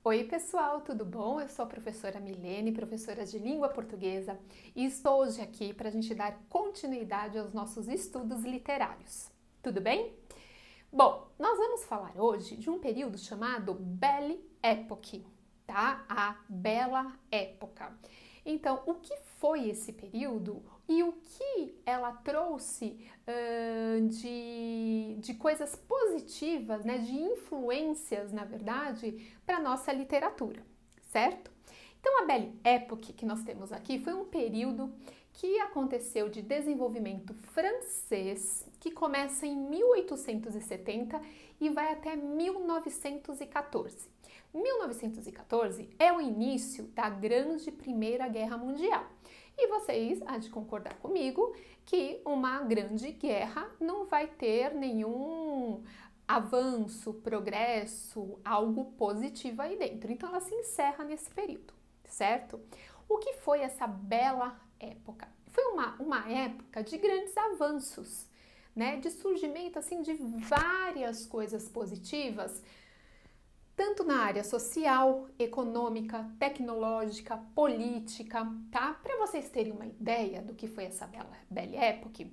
Oi, pessoal, tudo bom? Eu sou a professora Milene, professora de língua portuguesa, e estou hoje aqui para a gente dar continuidade aos nossos estudos literários. Tudo bem? Bom, nós vamos falar hoje de um período chamado Belle Époque, tá? A Bela Época. Então, o que foi esse período e o que ela trouxe de coisas positivas, né, de influências, na verdade, para a nossa literatura, certo? Então, a Belle Époque que nós temos aqui foi um período que aconteceu de desenvolvimento francês, que começa em 1870 e vai até 1914. 1914 é o início da Grande Primeira Guerra Mundial. E vocês há de concordar comigo que uma grande guerra não vai ter nenhum avanço, progresso, algo positivo aí dentro. Então ela se encerra nesse período, certo? O que foi essa bela época? Foi uma época de grandes avanços, né? De surgimento assim de várias coisas positivas, tanto na área social, econômica, tecnológica, política, tá? Para vocês terem uma ideia do que foi essa Belle Époque,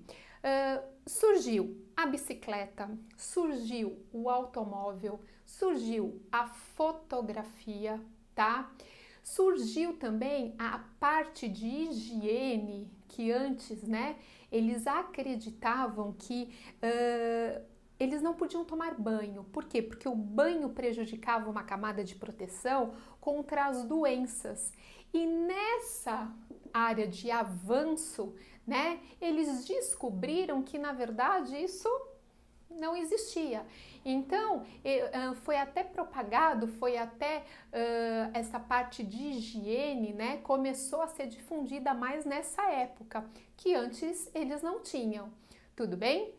surgiu a bicicleta, surgiu o automóvel, surgiu a fotografia, tá? Surgiu também a parte de higiene que antes, né, eles acreditavam que eles não podiam tomar banho. Por quê? Porque o banho prejudicava uma camada de proteção contra as doenças. E nessa área de avanço, né, eles descobriram que, na verdade, isso não existia. Então, foi até propagado, essa parte de higiene, né, começou a ser difundida mais nessa época, que antes eles não tinham. Tudo bem?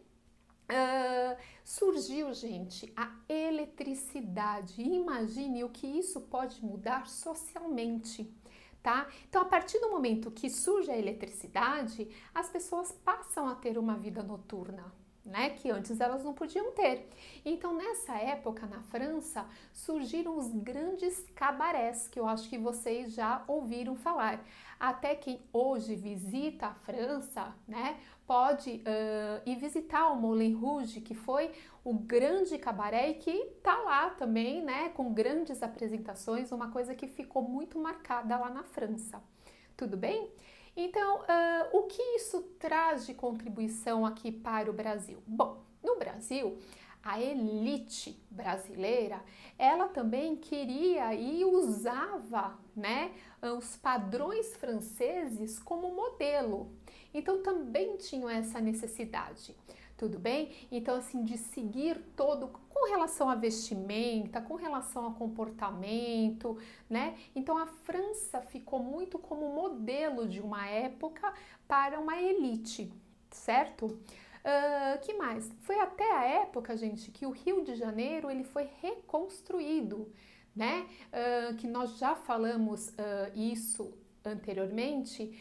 Surgiu, gente, a eletricidade. Imagine o que isso pode mudar socialmente, tá? Então, a partir do momento que surge a eletricidade, as pessoas passam a ter uma vida noturna, né, que antes elas não podiam ter. Então, nessa época, na França, surgiram os grandes cabarés, que eu acho que vocês já ouviram falar. Até quem hoje visita a França, né, pode ir visitar o Moulin Rouge, que foi o grande cabaré e que tá lá também, né, com grandes apresentações, uma coisa que ficou muito marcada lá na França. Tudo bem? Então, o que isso traz de contribuição aqui para o Brasil? Bom, no Brasil, a elite brasileira, ela também queria e usava, né, os padrões franceses como modelo. Então, também tinham essa necessidade. Tudo bem? Então, assim, de seguir todo com relação à vestimenta, com relação ao comportamento, né? Então, a França ficou muito como modelo de uma época para uma elite, certo? Que mais? Foi até a época, gente, que o Rio de Janeiro ele foi reconstruído, né? Que nós já falamos isso anteriormente.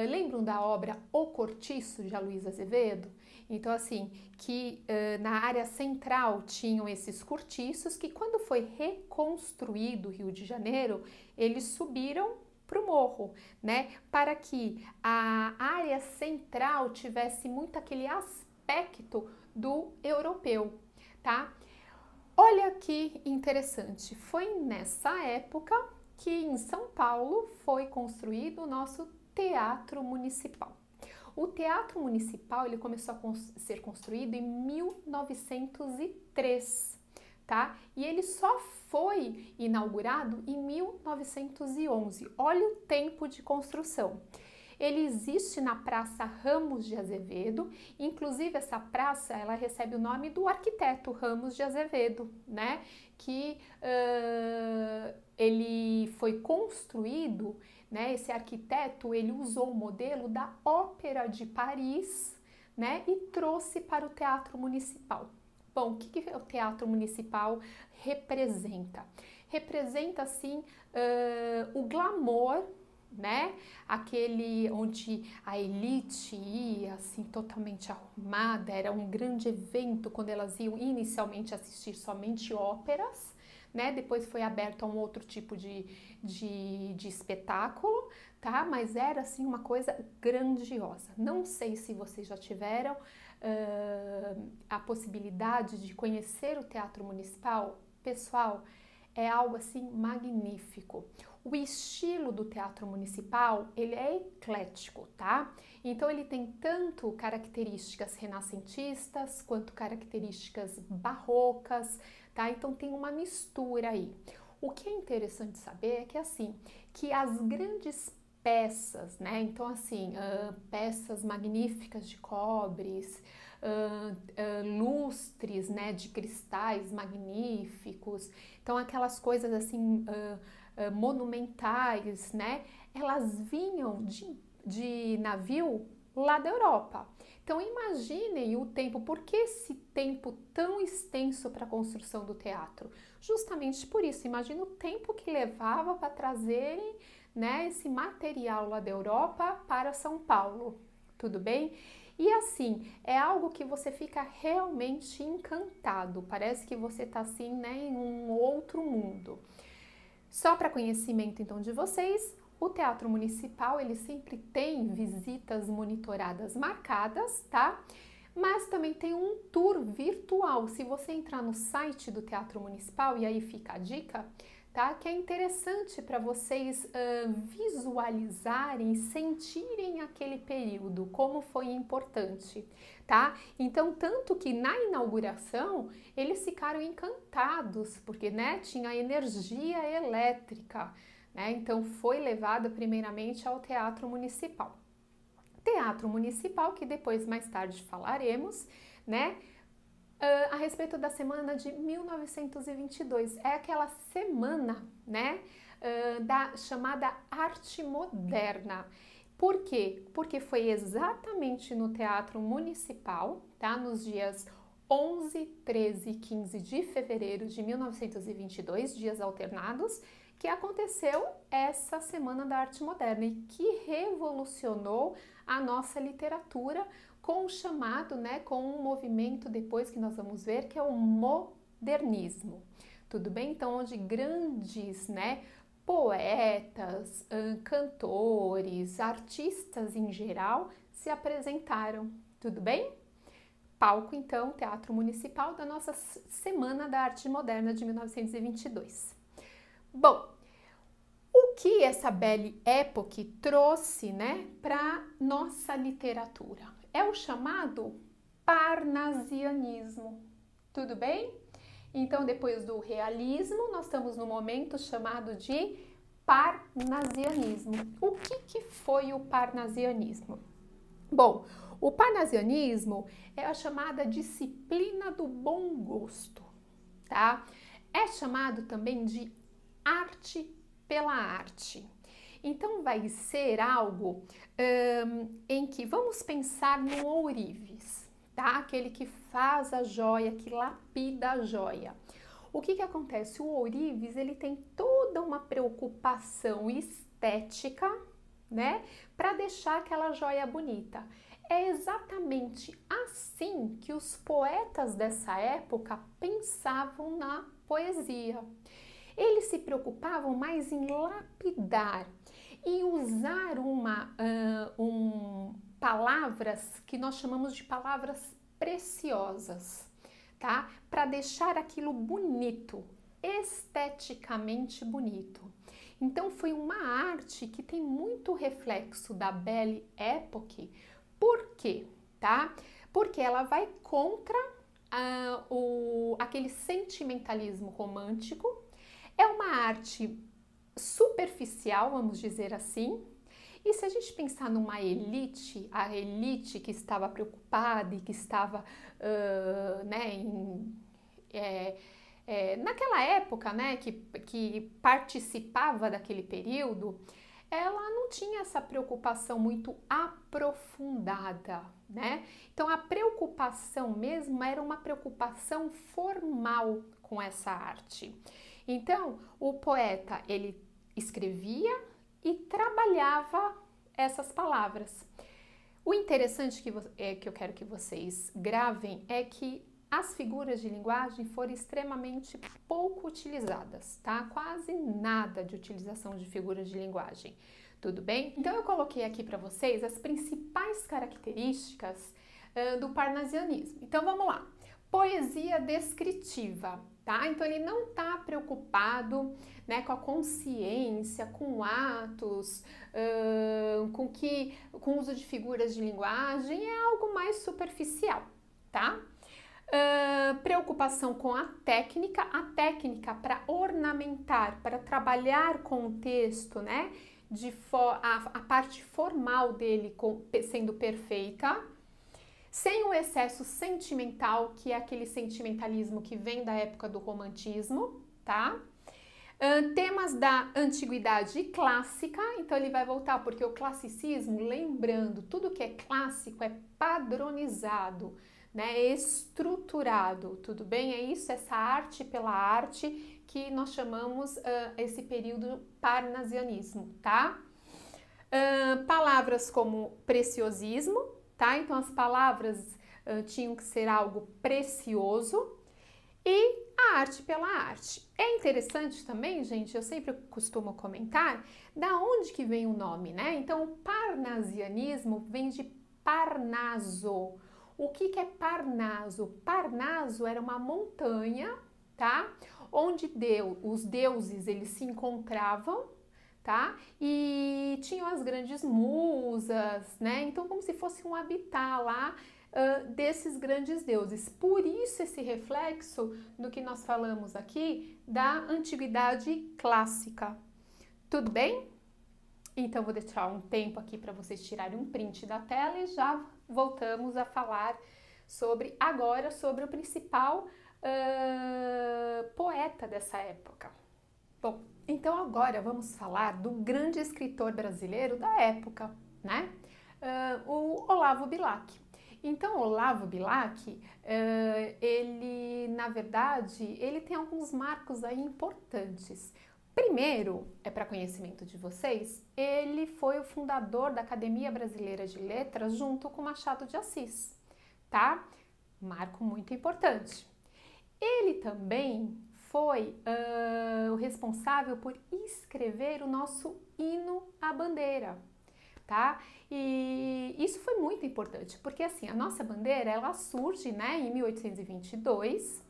Lembram da obra O Cortiço, de Aloysio Azevedo? Então, assim, que na área central tinham esses cortiços que, quando foi reconstruído o Rio de Janeiro, eles subiram para o morro, né? Para que a área central tivesse muito aquele aspecto do europeu, tá? Olha que interessante, foi nessa época que em São Paulo foi construído o nosso Teatro Municipal. O Teatro Municipal ele começou a ser construído em 1903, tá? E ele só foi inaugurado em 1911. Olha o tempo de construção. Ele existe na Praça Ramos de Azevedo, inclusive essa praça ela recebe o nome do arquiteto Ramos de Azevedo, né? Que ele foi construído, né? Esse arquiteto ele usou o modelo da Ópera de Paris, né? E trouxe para o Teatro Municipal. Bom, o que o Teatro Municipal representa? Representa, assim, o glamour, né? Aquele onde a elite ia assim totalmente arrumada, era um grande evento quando elas iam inicialmente assistir somente óperas, né? Depois foi aberto a um outro tipo de espetáculo, tá? Mas era assim uma coisa grandiosa. Não sei se vocês já tiveram a possibilidade de conhecer o Teatro Municipal. Pessoal, é algo assim magnífico. O estilo do Teatro Municipal, ele é eclético, tá? Então ele tem tanto características renascentistas quanto características barrocas, tá? Então tem uma mistura aí. O que é interessante saber é que assim, que as grandes peças, né? Então assim, peças magníficas de cobres, lustres, né? De cristais magníficos. Então aquelas coisas assim monumentais, né? Elas vinham de navio lá da Europa. Então imaginem o tempo, por que esse tempo tão extenso para a construção do teatro? Justamente por isso, imagina o tempo que levava para trazerem, né, esse material lá da Europa para São Paulo, tudo bem? E assim, é algo que você fica realmente encantado, parece que você está assim, né, em um outro mundo. Só para conhecimento então de vocês, o Teatro Municipal, ele sempre tem visitas monitoradas marcadas, tá? Mas também tem um tour virtual. Se você entrar no site do Teatro Municipal, e aí fica a dica, tá? Que é interessante para vocês visualizarem, sentirem aquele período, como foi importante, tá? Então, tanto que na inauguração, eles ficaram encantados, porque, né, tinha energia elétrica, né? Então, foi levado primeiramente ao Teatro Municipal. Teatro Municipal, que depois, mais tarde, falaremos, né? A respeito da semana de 1922, é aquela semana, né, da chamada arte moderna. Por quê? Porque foi exatamente no Teatro Municipal, tá, nos dias 11, 13 e 15 de fevereiro de 1922, dias alternados, que aconteceu essa Semana da Arte Moderna e que revolucionou a nossa literatura com o chamado, né, com um movimento depois que nós vamos ver, que é o modernismo. Tudo bem? Então, onde grandes, né, poetas, cantores, artistas em geral se apresentaram. Tudo bem? Palco, então, Teatro Municipal da nossa Semana da Arte Moderna de 1922. Bom, o que essa Belle Époque trouxe, né, para nossa literatura? É o chamado parnasianismo, tudo bem? Então, depois do realismo, nós estamos no momento chamado de parnasianismo. O que foi o parnasianismo? Bom, o parnasianismo é a chamada disciplina do bom gosto, tá? É chamado também de arte pela arte. Então vai ser algo em que vamos pensar no ourives, tá? Aquele que faz a joia, que lapida a joia. O que acontece? O ourives, ele tem toda uma preocupação estética, né? Para deixar aquela joia bonita. É exatamente assim que os poetas dessa época pensavam na poesia. Eles se preocupavam mais em lapidar e usar palavras que nós chamamos de palavras preciosas, tá? Para deixar aquilo bonito, esteticamente bonito. Então foi uma arte que tem muito reflexo da Belle Époque. Por quê? Tá? Porque ela vai contra aquele sentimentalismo romântico. É uma arte superficial, vamos dizer assim. E se a gente pensar numa elite, a elite que estava preocupada e que estava, naquela época, né, que participava daquele período, ela não tinha essa preocupação muito aprofundada, né? Então a preocupação mesmo era uma preocupação formal com essa arte. Então o poeta, ele escrevia e trabalhava essas palavras. O interessante que eu quero que vocês gravem é que as figuras de linguagem foram extremamente pouco utilizadas, tá? Quase nada de utilização de figuras de linguagem, tudo bem? Então eu coloquei aqui para vocês as principais características do parnasianismo. Então vamos lá. Poesia descritiva, tá? Então ele não está preocupado, né, com a consciência, com atos, com o uso de figuras de linguagem, é algo mais superficial, tá? Preocupação com a técnica para ornamentar, para trabalhar com o texto, né? A parte formal dele sendo perfeita, sem o excesso sentimental, que é aquele sentimentalismo que vem da época do romantismo, tá? Temas da antiguidade clássica, então ele vai voltar, porque o classicismo, lembrando, tudo que é clássico é padronizado, né? É estruturado, tudo bem? É isso, essa arte pela arte que nós chamamos esse período parnasianismo, tá? Palavras como preciosismo, tá? Então as palavras tinham que ser algo precioso, e a arte pela arte. É interessante também, gente, eu sempre costumo comentar da onde que vem o nome, né? Então o parnasianismo vem de Parnaso. O que é Parnaso? Parnaso era uma montanha, tá? Onde os deuses eles se encontravam, tá? E tinham as grandes musas, né? Então como se fosse um habitat lá desses grandes deuses. Por isso esse reflexo do que nós falamos aqui da antiguidade clássica. Tudo bem? Então vou deixar um tempo aqui para vocês tirarem um print da tela e já voltamos a falar agora sobre o principal poeta dessa época. Bom, então agora vamos falar do grande escritor brasileiro da época, né? O Olavo Bilac. Então, Olavo Bilac, ele, na verdade, ele tem alguns marcos aí importantes. Primeiro, para conhecimento de vocês, ele foi o fundador da Academia Brasileira de Letras junto com Machado de Assis, tá? Marco muito importante. Ele também foi o responsável por escrever o nosso hino à bandeira, tá? E isso foi muito importante, porque assim, a nossa bandeira, ela surge, né, em 1822,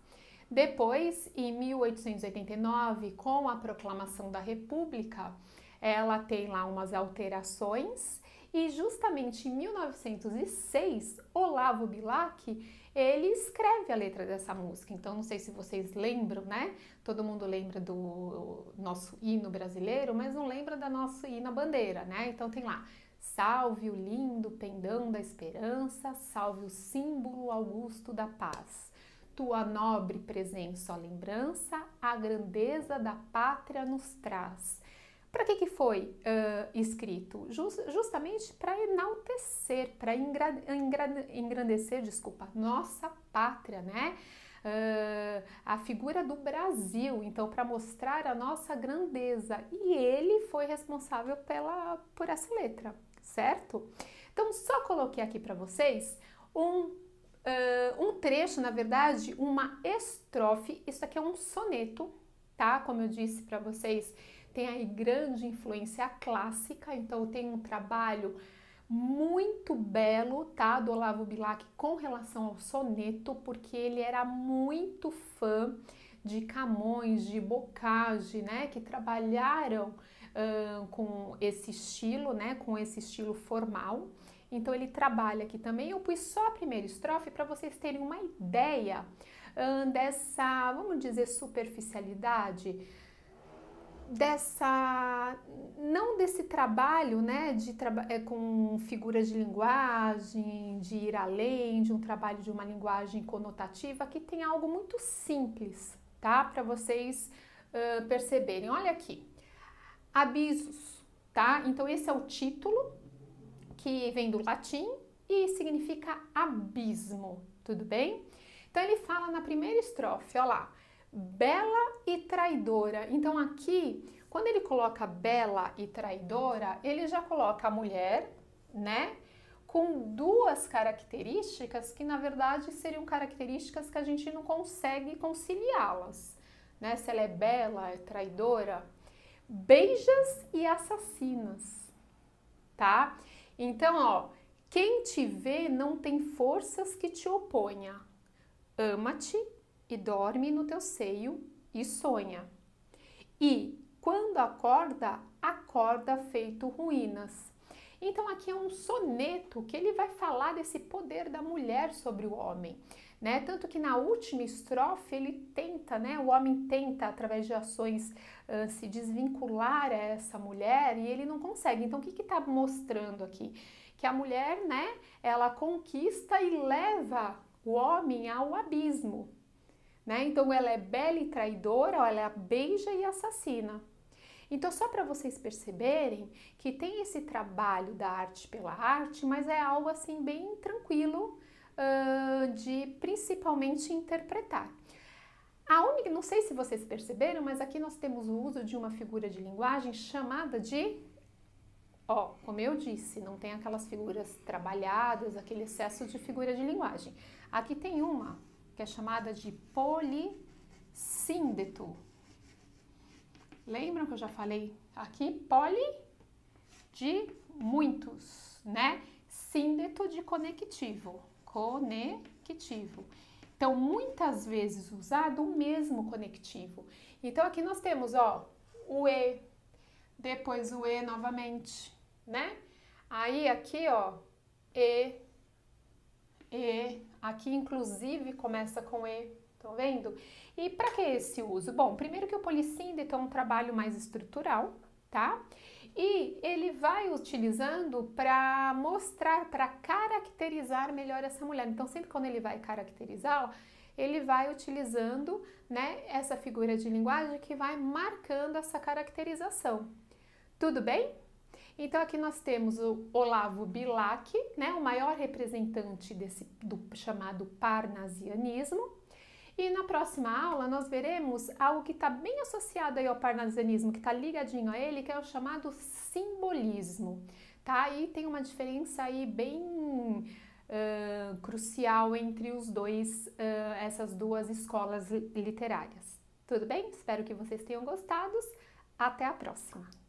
depois, em 1889, com a proclamação da República, ela tem lá umas alterações, e justamente em 1906, Olavo Bilac, ele escreve a letra dessa música. Então, não sei se vocês lembram, né? Todo mundo lembra do nosso hino brasileiro, mas não lembra da nossa hino à bandeira, né? Então tem lá: salve o lindo pendão da esperança, salve o símbolo augusto da paz. Tua nobre presença, ó lembrança, a grandeza da pátria nos traz. Para que foi escrito? Justamente para enaltecer, para engrandecer, nossa pátria, né? A figura do Brasil, então para mostrar a nossa grandeza. E ele foi responsável por essa letra, certo? Então só coloquei aqui para vocês um trecho, na verdade, uma estrofe. Isso aqui é um soneto, tá? Como eu disse para vocês, tem aí grande influência clássica, então tem um trabalho muito belo, tá, do Olavo Bilac com relação ao soneto, porque ele era muito fã de Camões, de Boccaccio, né, que trabalharam com esse estilo, né, com esse estilo formal. Então ele trabalha aqui também. Eu pus só a primeira estrofe para vocês terem uma ideia dessa, vamos dizer, superficialidade, não desse trabalho, né, com figuras de linguagem, de ir além, de um trabalho de uma linguagem conotativa, que tem algo muito simples, tá, para vocês perceberem. Olha aqui, abissos, tá? Então esse é o título, que vem do latim e significa abismo, tudo bem? Então ele fala na primeira estrofe, ó lá: bela e traidora. Então aqui, quando ele coloca bela e traidora, ele já coloca a mulher, né, com duas características que na verdade seriam características que a gente não consegue conciliá-las, né? Se ela é bela, é traidora, beijas e assassinas, tá? Então, ó, quem te vê não tem forças que te oponha. Ama-te e dorme no teu seio e sonha. E quando acorda, acorda feito ruínas. Então aqui é um soneto que ele vai falar desse poder da mulher sobre o homem, né? Tanto que na última estrofe ele tenta, né? O homem tenta através de ações se desvincular a essa mulher e ele não consegue. Então o que está mostrando aqui? Que a mulher, né? Ela conquista e leva o homem ao abismo, né? Então ela é bela e traidora, ela beija e assassina. Então, só para vocês perceberem que tem esse trabalho da arte pela arte, mas é algo assim bem tranquilo de principalmente interpretar. Não sei se vocês perceberam, mas aqui nós temos o uso de uma figura de linguagem chamada de, ó, como eu disse, não tem aquelas figuras trabalhadas, aquele excesso de figura de linguagem. Aqui tem uma que é chamada de polissíndeto. Lembram que eu já falei aqui? Poli de muitos, né? Síndeto de conectivo. Conectivo. Então, muitas vezes usado o mesmo conectivo. Então, aqui nós temos, ó, o E, depois o E novamente, né? Aí, aqui, ó, E, aqui inclusive começa com E. Estão vendo? E para que esse uso? Bom, primeiro que o polissíndeto é um trabalho mais estrutural, tá? E ele vai utilizando para mostrar, para caracterizar melhor essa mulher. Então, sempre quando ele vai caracterizá-la, ele vai utilizando, né, essa figura de linguagem que vai marcando essa caracterização. Tudo bem? Então, aqui nós temos o Olavo Bilac, né, o maior representante do chamado parnasianismo. E na próxima aula nós veremos algo que está bem associado aí ao parnasianismo, que está ligadinho a ele, que é o chamado simbolismo, tá? E tem uma diferença aí bem crucial entre os dois, essas duas escolas literárias. Tudo bem? Espero que vocês tenham gostado. Até a próxima!